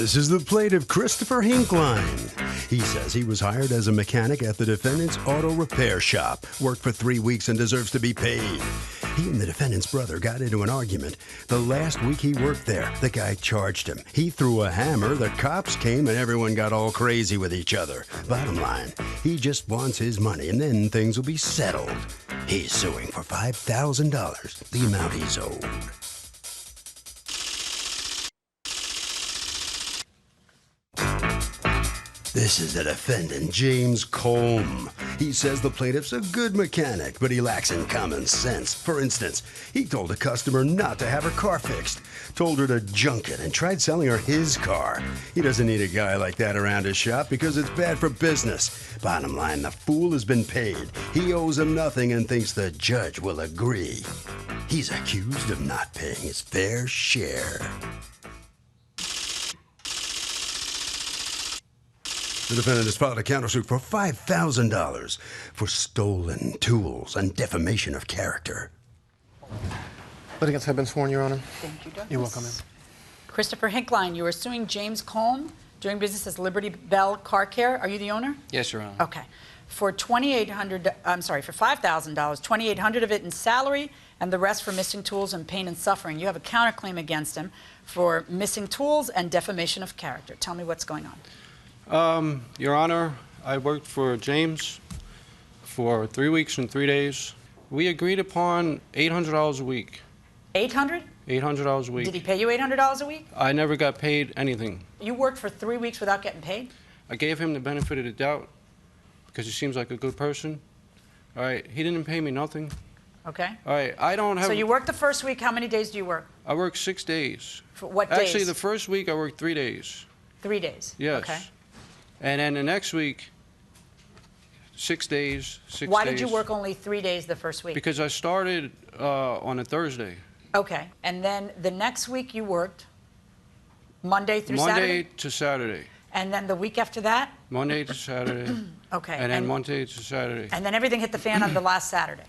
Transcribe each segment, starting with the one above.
This is the plaintiff, Christopher Hinkline. He says he was hired as a mechanic at the defendant's auto repair shop, worked for 3 weeks and deserves to be paid. He and the defendant's brother got into an argument. The last week he worked there, the guy charged him. He threw a hammer, the cops came, and everyone got all crazy with each other. Bottom line, he just wants his money, and then things will be settled. He's suing for $5,000, the amount he's owed. This is the defendant, James Combe. He says the plaintiff's a good mechanic, but he lacks in common sense. For instance, he told a customer not to have her car fixed, told her to junk it, and tried selling her his car. He doesn't need a guy like that around his shop because it's bad for business. Bottom line, the fool has been paid. He owes him nothing and thinks the judge will agree. He's accused of not paying his fair share. The defendant has filed a countersuit for $5,000 for stolen tools and defamation of character. Litigants have been sworn, Your Honor. Thank you, Douglas. You're welcome, ma'am. Christopher Hinkline, you are suing James Combe, doing business as Liberty Bell Car Care. Are you the owner? Yes, Your Honor. Okay. For $5,000, $2,800 of it in salary and the rest for missing tools and pain and suffering. You have a counterclaim against him for missing tools and defamation of character. Tell me what's going on. Your Honor, I worked for James for 3 weeks and 3 days. We agreed upon $800 a week. $800? $800 a week. Did he pay you $800 a week? I never got paid anything. You worked for 3 weeks without getting paid? I gave him the benefit of the doubt because he seems like a good person. All right, he didn't pay me nothing. Okay. All right, I don't have... So you worked the first week. How many days do you work? I worked 6 days. For what days? Actually, the first week I worked 3 days. 3 days? Yes. Okay. And then the next week, 6 days, 6 days. Why did you work only 3 days the first week? Because I started on a Thursday. Okay. And then the next week you worked Monday through Saturday? Monday to Saturday. And then the week after that? Monday to Saturday. Okay. And then Monday to Saturday. And then everything hit the fan on the last Saturday?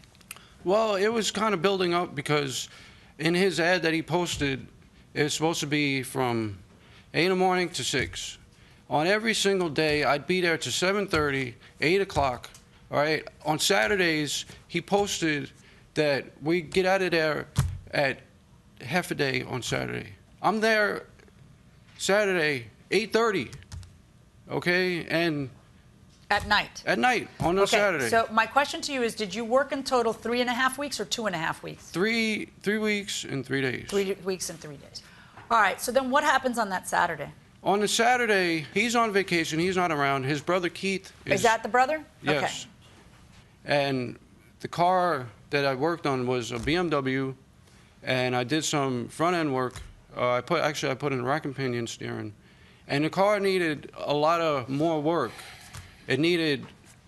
Well, it was kind of building up because in his ad that he posted, it was supposed to be from 8 in the morning to 6. On every single day, I'd be there to 7:30, 8 o'clock, all right? On Saturdays, he posted that we get out of there at half a day on Saturday. I'm there Saturday, 8:30, okay? And at night? At night, on a Saturday. So my question to you is, did you work in total 3.5 weeks or 2.5 weeks? 3 weeks and 3 days. 3 weeks and 3 days. All right, so then what happens on that Saturday? On the Saturday, he's on vacation. He's not around. His brother Keith is that the brother? Yes. Okay. And the car that I worked on was a BMW, and I did some front-end work. I put in rack and pinion steering, and the car needed a lot of more work. It needed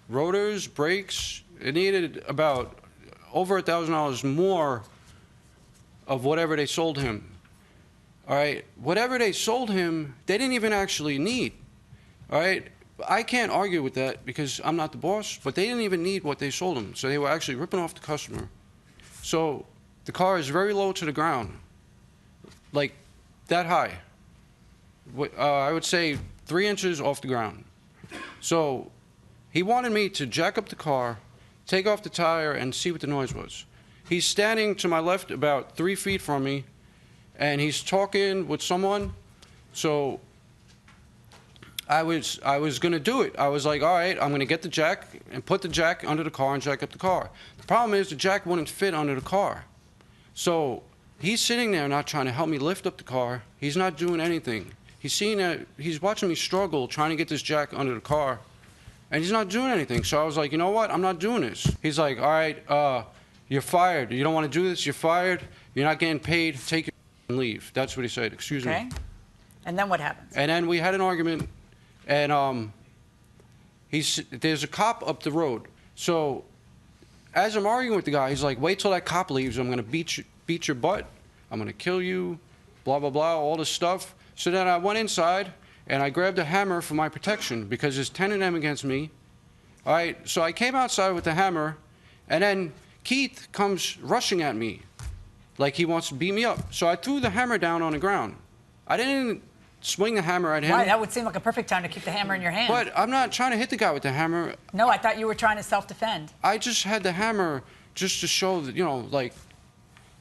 rotors, brakes. It needed about over $1,000 more of whatever they sold him. All right, whatever they sold him, they didn't even actually need. All right, I can't argue with that because I'm not the boss, but they didn't even need what they sold him. So they were actually ripping off the customer. So the car is very low to the ground, like that high. I would say 3 inches off the ground. So he wanted me to jack up the car, take off the tire, and see what the noise was. He's standing to my left about 3 feet from me, and he's talking with someone. So I was going to do it. I was like, all right, I'm going to get the jack and put the jack under the car and jack up the car. The problem is the jack wouldn't fit under the car. So he's sitting there not trying to help me lift up the car. He's not doing anything. He's watching me struggle trying to get this jack under the car, and he's not doing anything. So I was like, you know what? I'm not doing this. He's like, all right, you're fired. You don't want to do this? You're fired. You're not getting paid. Take your and leave. That's what he said. Excuse me. Okay. And then what happens? And then we had an argument, and there's a cop up the road. So as I'm arguing with the guy, he's like, wait till that cop leaves. I'm going to beat your butt. I'm going to kill you, blah, blah, blah, all this stuff. So then I went inside, and I grabbed a hammer for my protection because there's 10 of them against me. All right, so I came outside with the hammer, and then Keith comes rushing at me like he wants to beat me up. So I threw the hammer down on the ground. I didn't swing the hammer at him. Why? That would seem like a perfect time to keep the hammer in your hand. But I'm not trying to hit the guy with the hammer. No, I thought you were trying to self-defend. I just had the hammer just to show that, you know, like,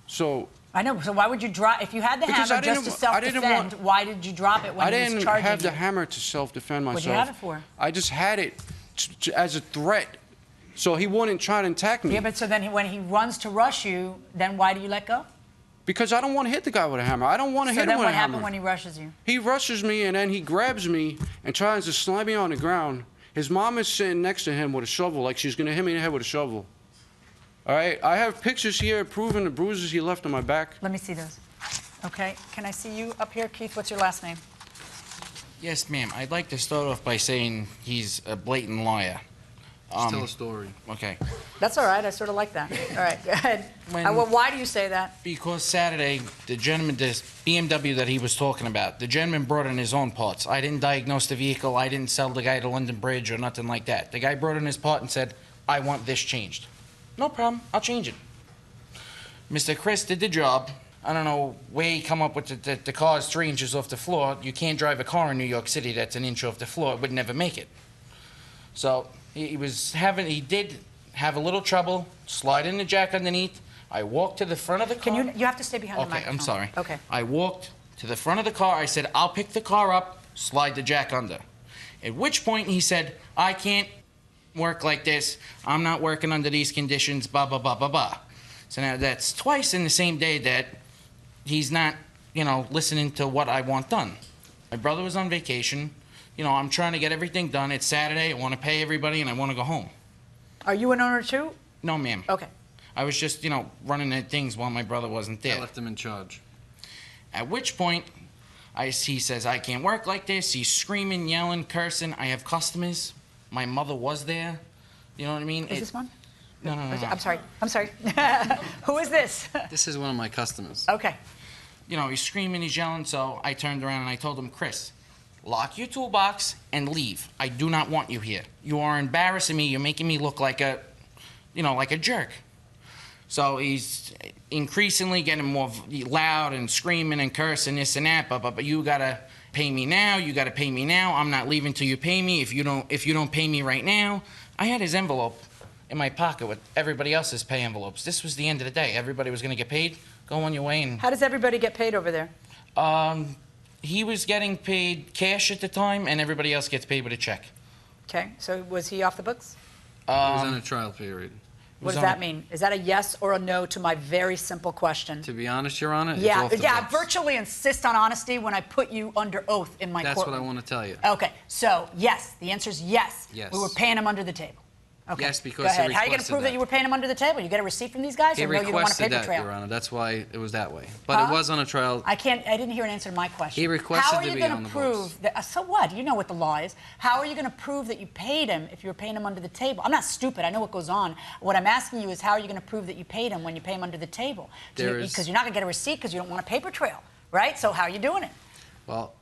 so. I know. So why would you drop? If you had the hammer just to self-defend, why did you drop it when he was charging you? I didn't have the hammer to self-defend myself. What did you have it for? I just had it as a threat, so he wouldn't try to attack me. Yeah, but so then when he runs to rush you, then why do you let go? Because I don't want to hit the guy with a hammer. I don't want to hit him with a hammer. So then what happened when he rushes you? He rushes me, and then he grabs me and tries to slam me on the ground. His mom is sitting next to him with a shovel, like she's going to hit me in the head with a shovel. All right? I have pictures here proving the bruises he left on my back. Let me see those. Okay. Can I see you up here? Keith, what's your last name? Yes, ma'am. I'd like to start off by saying he's a blatant liar. Tell a story. Okay. That's all right. I sort of like that. All right. Go ahead. Well, why do you say that? Because Saturday, the gentleman, this BMW that he was talking about, the gentleman brought in his own parts. I didn't diagnose the vehicle. I didn't sell the guy to London Bridge or nothing like that. The guy brought in his part and said, I want this changed. No problem. I'll change it. Mr. Chris did the job. I don't know where he come up with the car's 3 inches off the floor. You can't drive a car in New York City that's an inch off the floor. It would never make it. So he did have a little trouble sliding the jack underneath. I walked to the front of the car. You have to stay behind the microphone. Okay, I'm sorry. Okay. I walked to the front of the car. I said, I'll pick the car up, slide the jack under. At which point he said, I can't work like this. I'm not working under these conditions, blah, blah, blah, blah, blah. So now that's twice in the same day that he's not, you know, listening to what I want done. My brother was on vacation. You know, I'm trying to get everything done. It's Saturday. I want to pay everybody, and I want to go home. Are you an owner too? No, ma'am. Okay. I was just, you know, running the things while my brother wasn't there. I left him in charge. At which point, he says, I can't work like this. He's screaming, yelling, cursing. I have customers. My mother was there. You know what I mean? Is this one? No. I'm sorry. I'm sorry. Who is this? This is one of my customers. Okay. You know, he's screaming, he's yelling, so I turned around and I told him, Chris, lock your toolbox and leave. I do not want you here. You are embarrassing me. You're making me look like a, you know, like a jerk. So he's increasingly getting more loud and screaming and cursing this and that, but you gotta pay me now. You gotta pay me now. I'm not leaving till you pay me. If you don't pay me right now, I had his envelope in my pocket with everybody else's pay envelopes. This was the end of the day. Everybody was gonna get paid. Go on your way. And how does everybody get paid over there? He was getting paid cash at the time, and everybody else gets paid with a check. Okay, so was he off the books? He was on a trial period. What does that mean? Is that a yes or a no to my very simple question? To be honest, Your Honor, it's yeah, off the I books. virtually insist on honesty when I put you under oath in my courtroom. That's what I want to tell you. Okay, so yes, the answer is yes. Yes. We were paying him under the table. Okay. Yes, because go ahead. he How are you going to prove that you were paying him under the table? You get a receipt from these guys, He or no? You don't want a requested paper that, trail? Your Honor. That's why it was that way. But it was on a trial. I didn't hear an answer to my question. He requested to be gonna on the prove books. that? So what? You know what the law is. How are you going to prove that you paid him if you were paying him under the table? I'm not stupid. I know what goes on. What I'm asking you is, how are you going to prove that you paid him when you pay him under the table? Because you're not going to get a receipt because you don't want a paper trail, right? So how are you doing it? Well,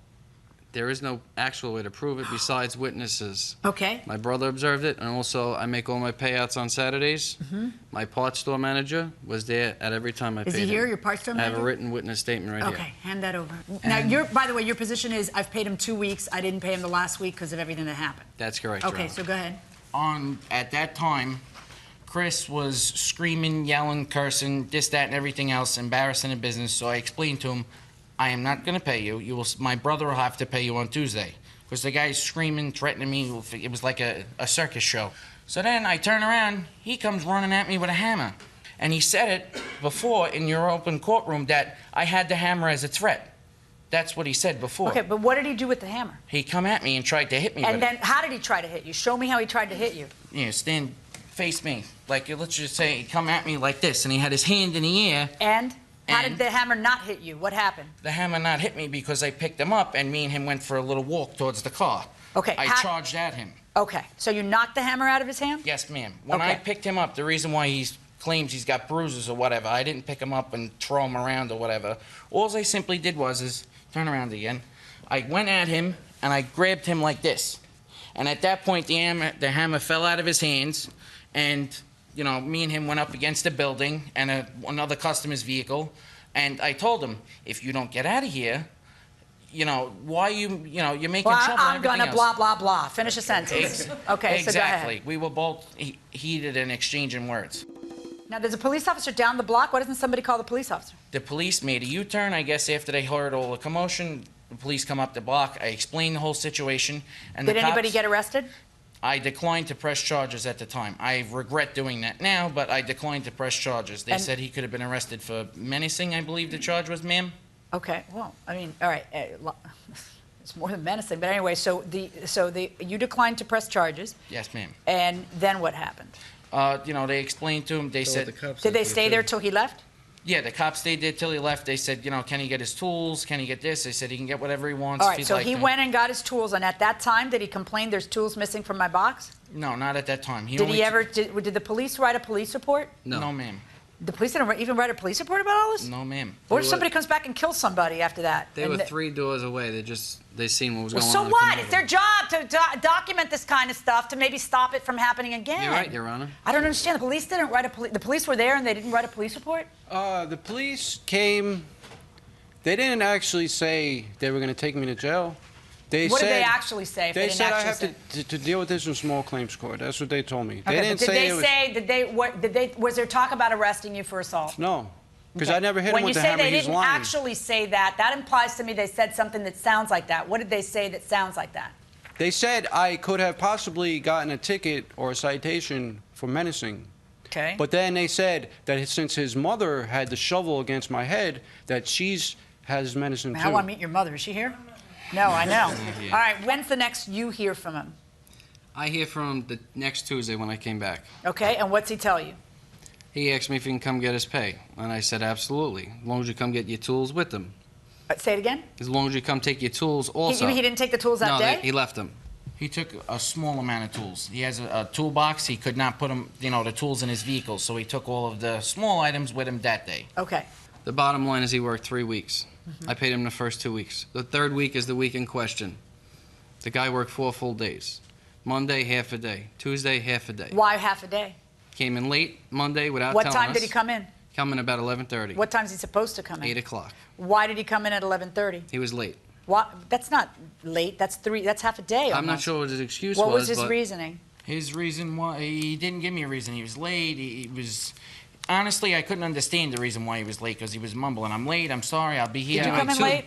there is no actual way to prove it besides witnesses. Okay. My brother observed it, and also I make all my payouts on Saturdays. My parts store manager was there at every time I paid him. Is he here, your parts store I have manager? a written witness statement right here. Okay, hand that over. Now, by the way, your position is I've paid him 2 weeks. I didn't pay him the last week because of everything that happened. That's correct, Your Okay, Honor. so go ahead. At that time, Chris was screaming, yelling, cursing, this, that, and everything else, embarrassing the business. So I explained to him, I am not going to pay you. My brother will have to pay you on Tuesday. Because the guy's screaming, threatening me. It was like a circus show. So then I turn around. He comes running at me with a hammer. And he said it before in your open courtroom that I had the hammer as a threat. That's what he said before. Okay, but what did he do with the hammer? He come at me and tried to hit me with it. And then how did he try to hit you? Show me how he tried to hit you. Yeah, stand, face me. Like, let's just say he come at me like this, and he had his hand in the air. And? How did the hammer not hit you? What happened? The hammer not hit me because I picked him up, and me and him went for a little walk towards the car. Okay. I charged at him. Okay, so you knocked the hammer out of his hand? Yes, ma'am. When I picked him up, the reason why he claims he's got bruises or whatever, I didn't pick him up and throw him around or whatever. All I simply did was turn around again. I went at him, and I grabbed him like this. And at that point, the hammer fell out of his hands, and you know, me and him went up against a building and another customer's vehicle, and I told him, if you don't get out of here, why you're making Well, trouble and I'm gonna everything blah, else. blah, blah. Finish a sentence. Okay, so go Exactly. ahead. We were both heated and exchanging words. Now, there's a police officer down the block. Why doesn't somebody call the police officer? The police made a U-turn, I guess, after they heard all the commotion. The police come up the block. I explained the whole situation. And Did the anybody cops, get arrested? I declined to press charges at the time. I regret doing that now, but I declined to press charges. They said he could have been arrested for menacing, I believe the charge was, ma'am. Okay, well, I mean, all right. It's more than menacing. But anyway, you declined to press charges. Yes, ma'am. And then what happened? They explained to him, they said, Did they stay there till he left? yeah, the cops stayed there till he left. They said, can he get his tools? Can he get this? They said he can get whatever he wants. All if right, he'd so like he them. went and got his tools, and at that time, did he complain there's tools missing from my box? No, not at that time. Did the police write a police report? No, ma'am. The police didn't even write a police report about all this? No, ma'am. What if somebody comes back and kills somebody after that? They were 3 doors away. They seen what was going on. So and what? come It's over. their job to document this kind of stuff to maybe stop it from happening again. You're right, Your Honor. I don't understand. The police didn't write the police were there and they didn't write a police report? The police came. They didn't actually say they were going to take me to jail. What did they actually say? If They didn't said I actually have to deal with this in small claims court. That's what they told me. Okay, They didn't but say it was. was there talk about arresting you for assault? No, because Okay. I never hit him When with you the say hammer. they He's didn't lying. actually say that, that implies to me they said something that sounds like that. What did they say that sounds like that? They said I could have possibly gotten a ticket or a citation for menacing. Okay. But then they said that since his mother had the shovel against my head, that has menacing Man, too. I want to meet your mother. Is she here? No, I know. All right, when's the next you hear from him? I hear from him the next Tuesday when I came back. Okay, and what's he tell you? He asked me if he can come get his pay. And I said, absolutely. As long as you come get your tools with them. Say it again? As long as you come take your tools also. He didn't take the tools that day? He left them. He took a small amount of tools. He has a toolbox. He could not put them, the tools in his vehicle, so he took all of the small items with him that day. Okay. The bottom line is he worked 3 weeks. I paid him the first 2 weeks. The third week is the week in question. The guy worked 4 full days. Monday, half a day. Tuesday, half a day. Why half a day? Came in late Monday without telling us. What time did he come in? Come in about 11:30. What time is he supposed to come in? 8 o'clock. Why did he come in at 11:30? He was late. That's not late. That's half a day. I'm not almost. sure what his excuse What was was, his but reasoning? His reason why he didn't give me a reason. He was late. He was honestly, I couldn't understand the reason why he was late because he was mumbling. I'm late. I'm sorry. I'll be here. Did you come in too. late?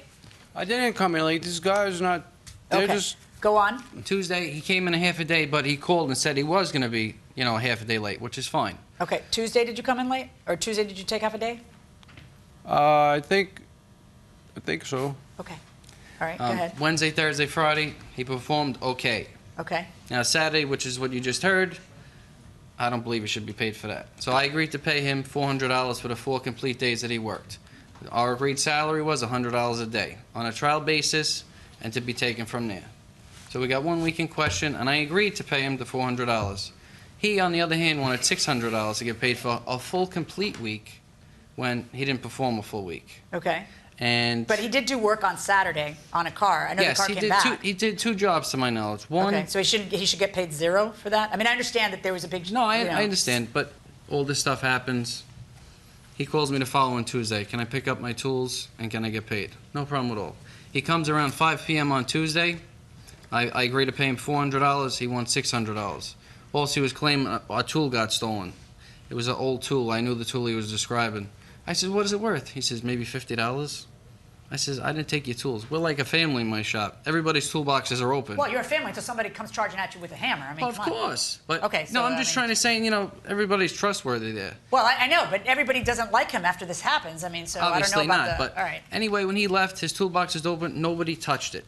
I didn't come in late. This guy's not. They're Okay. just. Go on. Tuesday, he came in a half a day, but he called and said he was going to be, a half a day late, which is fine. Okay. Tuesday, did you come in late? Or Tuesday, did you take half a day? I think so. Okay. All right. Go ahead. Wednesday, Thursday, Friday, he performed okay. Okay. Now, Saturday, which is what you just heard, I don't believe he should be paid for that. So I agreed to pay him $400 for the 4 complete days that he worked. Our agreed salary was $100 a day on a trial basis and to be taken from there. So we got 1 week in question, and I agreed to pay him the $400. He, on the other hand, wanted $600 to get paid for a full complete week when he didn't perform a full week. Okay. And But he did do work on Saturday on a car. I know yes, the car he came did back. he did 2 jobs to my knowledge. One, Okay. So he should get paid $0 for that. I mean, I understand that there was a big. no, I I understand, but all this stuff happens. He calls me the following Tuesday. Can I pick up my tools and can I get paid? No problem at all. He comes around 5 p.m. on Tuesday. I agree to pay him $400. He wants $600. Also, he was claiming a tool got stolen. It was an old tool. I knew the tool he was describing. I said, what is it worth? He says, maybe $50. I says, I didn't take your tools. We're like a family in my shop. Everybody's toolboxes are open. Well, you're a family until somebody comes charging at you with a hammer. I mean, Well, of come on. course. But Okay, so, no, I'm just trying to say, everybody's trustworthy there. Well, I know, but everybody doesn't like him after this happens. I mean, so Obviously I don't know about not. the. But All right. anyway, when he left, his toolbox is open. Nobody touched it.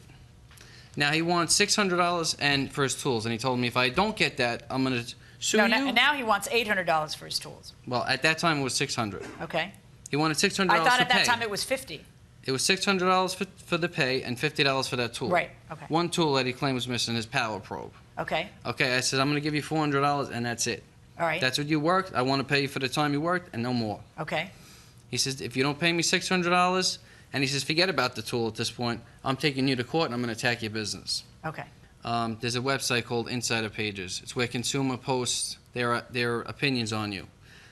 Now he wants $600 and for his tools, and he told me if I don't get that, I'm going to sue you. Now he wants $800 for his tools. Well, at that time it was $600. Okay. He wanted $600 I thought for at that pay. time it was $50. It was $600 for the pay and $50 for that tool. Right. Okay. One tool that he claimed was missing, his power probe. Okay. Okay, I said I'm going to give you $400 and that's it. All right. That's what you worked. I want to pay you for the time you worked and no more. Okay. He says, if you don't pay me $600, and he says, forget about the tool at this point. I'm taking you to court and I'm going to attack your business. Okay. There's a website called Insider Pages. It's where consumer posts their opinions on you.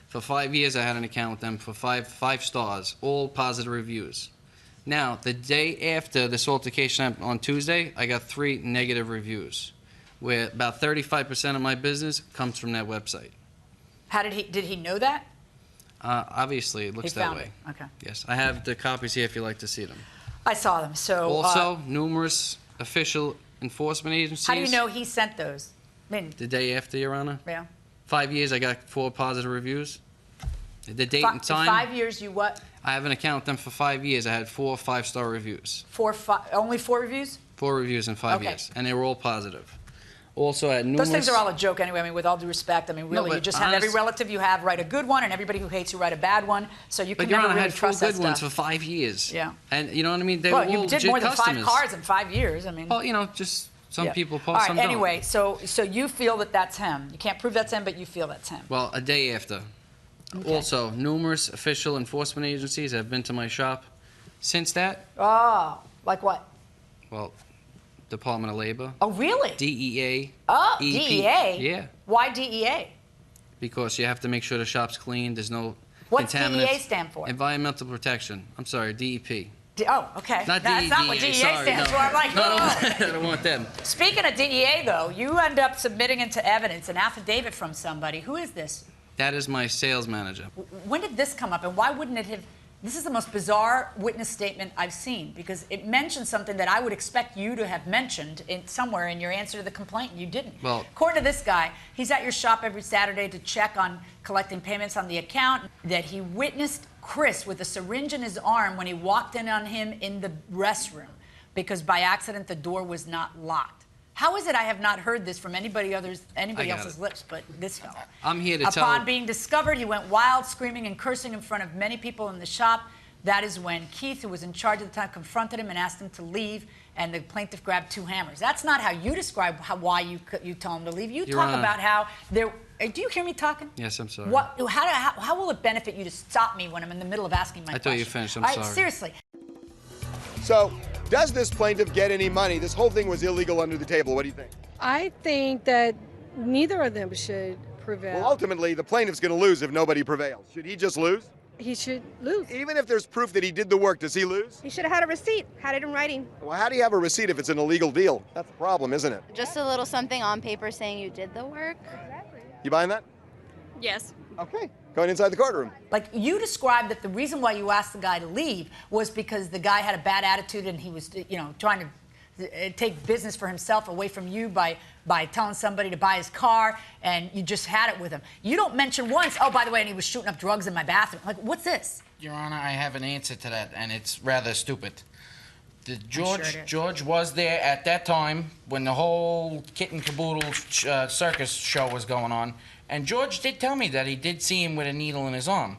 For 5 years, I had an account with them for five stars, all positive reviews. Now, the day after this altercation on Tuesday, I got 3 negative reviews, where about 35% of my business comes from that website. How did he know that? Obviously, it looks He that found way. it. Okay. Yes, I have the copies here if you'd like to see them. I saw them. So Also, numerous official enforcement agencies. how do you know he sent those? I mean, The day after, Your Honor. yeah. 5 years, I got 4 positive reviews. The date and In time. 5 years, you what? I have an account with them for 5 years. I had 4 5-star reviews. Only 4 reviews? 4 reviews in 5 Okay. years, and they were all positive. Also, at numerous. Those things are all a joke anyway. I mean, with all due respect, I mean, really, but you just have every relative you have write a good one, and everybody who hates you write a bad one. So you can But Your never Honor, I really had 4 trust that good ones stuff. for 5 years. Yeah. And you know what I mean? They Well, were you all did legit more than customers. 5 cars in 5 years. I mean. Well, you know, just some yeah. people post, All right. some don't. Anyway, so you feel that that's him. You can't prove that's him, but you feel that's him. Well, a day after. Okay. Also, numerous official enforcement agencies have been to my shop since that. Oh, like what? Well, Department of Labor, Oh, really? DEA. Oh, EP. DEA? Yeah, Why DEA? because you have to make sure the shop's clean. There's no What's contaminants. DEA stand for? Environmental Protection. I'm sorry, DEP. Oh, okay. Not That's not what DEA, DEA sorry, stands no. for. I'm like, No, oh. I don't want them. Speaking of DEA, though, you end up submitting into evidence an affidavit from somebody. Who is this? That is my sales manager. When did this come up, and why wouldn't it have? This is the most bizarre witness statement I've seen, because it mentions something that I would expect you to have mentioned somewhere in your answer to the complaint, and you didn't. Well, according to this guy, he's at your shop every Saturday to check on collecting payments on the account, that he witnessed Chris with a syringe in his arm when he walked in on him in the restroom because by accident the door was not locked. How is it I have not heard this from anybody else's lips but this fellow? I'm here to tell. Upon being discovered, he went wild, screaming and cursing in front of many people in the shop. That is when Keith, who was in charge at the time, confronted him and asked him to leave, and the plaintiff grabbed 2 hammers. That's not how you describe why you tell him to leave. You Your talk Honor. about how there... Do you hear me talking? Yes, I'm sorry. How will it benefit you to stop me when I'm in the middle of asking my question? I thought you finished. I'm All right, sorry. seriously. So, does this plaintiff get any money? This whole thing was illegal under the table. What do you think? I think that neither of them should prevail. Well, ultimately, the plaintiff's going to lose if nobody prevails. Should he just lose? He should lose. Even if there's proof that he did the work, does he lose? He should have had a receipt, had it in writing. Well, how do you have a receipt if it's an illegal deal? That's the problem, isn't it? Just a little something on paper saying you did the work. You buying that? Yes. Okay. Going inside the courtroom. Like, you described that the reason why you asked the guy to leave was because the guy had a bad attitude and he was, trying to take business for himself away from you by telling somebody to buy his car, and you just had it with him. You don't mention once, oh, by the way, and he was shooting up drugs in my bathroom. Like, what's this? Your Honor, I have an answer to that, and it's rather stupid. sure it is. George was there at that time when the whole kit and caboodle circus show was going on, and George did tell me that he did see him with a needle in his arm.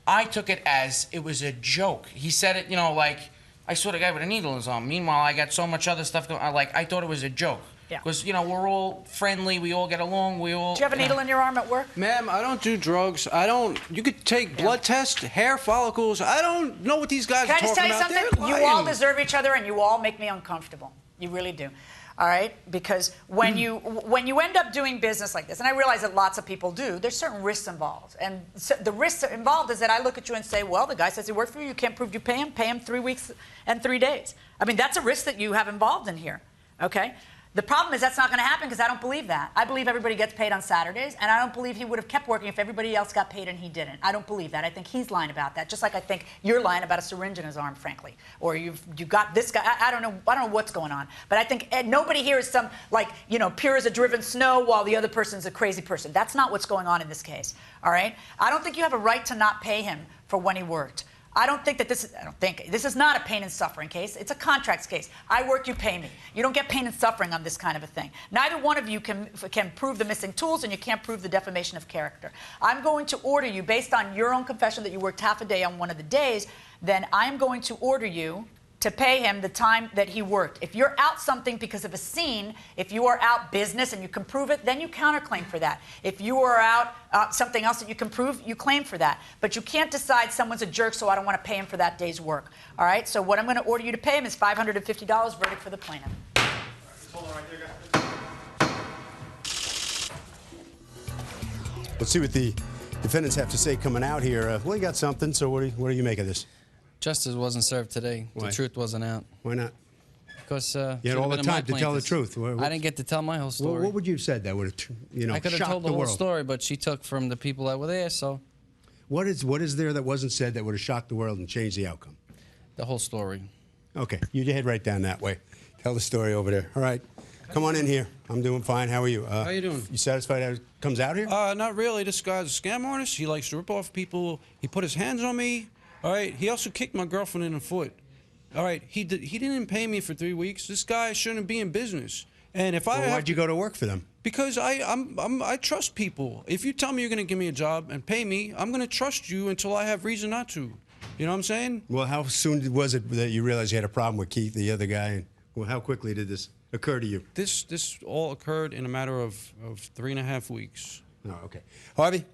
I took it as it was a joke. He said it, like, I saw the guy with a needle in his arm. Meanwhile, I got so much other stuff going on. I thought it was a joke. Yeah. Because, we're all friendly, we all get along, we all... Do you have a needle in your arm at work? Ma'am, I don't do drugs. You could take blood tests, hair follicles. I don't know what these guys Can are I just talking tell you about. something? They're You all lying. deserve each other, and you all make me uncomfortable. You really do. All right? Because when you end up doing business like this, and I realize that lots of people do, there's certain risks involved. And so the risks involved is that I look at you and say, well, the guy says he worked for you. You can't prove you pay him 3 weeks and 3 days. I mean, that's a risk that you have involved in here. Okay? The problem is that's not going to happen because I don't believe that. I believe everybody gets paid on Saturdays, and I don't believe he would have kept working if everybody else got paid and he didn't. I don't believe that. I think he's lying about that, just like I think you're lying about a syringe in his arm, frankly. Or you got this guy. I don't know what's going on. But I think nobody here is some, pure as a driven snow while the other person's a crazy person. That's not what's going on in this case. All right? I don't think you have a right to not pay him for when he worked. I don't think this is not a pain and suffering case. It's a contracts case. I work, you pay me. You don't get pain and suffering on this kind of a thing. Neither one of you can prove the missing tools, and you can't prove the defamation of character. I'm going to order you, based on your own confession that you worked half a day on one of the days, then I'm going to order you to pay him the time that he worked. If you're out something because of a scene, if you are out business and you can prove it, then you counterclaim for that. If you are out something else that you can prove, you claim for that. But you can't decide someone's a jerk, so I don't want to pay him for that day's work. All right? So what I'm going to order you to pay him is $550, verdict for the plaintiff. Hold on right there, guys. Let's see what the defendants have to say coming out here. Well, you got something, so what do you make of this? Justice wasn't served today. Why? The truth wasn't out. Why not? Because you had all the time to tell the truth. I didn't get to tell my whole story. What would you have said that would have, I could have shocked told the the whole world? story, but she took from the people that were there, so What is there that wasn't said that would have shocked the world and changed the outcome? the whole story. Okay, you head right down that way. Tell the story over there. All right, come on in here. I'm doing fine. How are you? How you doing? You satisfied how it comes out here? Not really. This guy's a scam artist. He likes to rip off people. He put his hands on me. All right. He also kicked my girlfriend in the foot. All right. He didn't pay me for 3 weeks. This guy shouldn't be in business. And if why'd you go to work for them? Because I trust people. If you tell me you're going to give me a job and pay me, I'm going to trust you until I have reason not to. You know what I'm saying? Well, how soon was it that you realized you had a problem with Keith, the other guy? And well, how quickly did this occur to you? This all occurred in a matter of 3.5 weeks. Oh, okay. Harvey?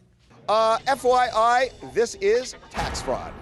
FYI, this is tax fraud.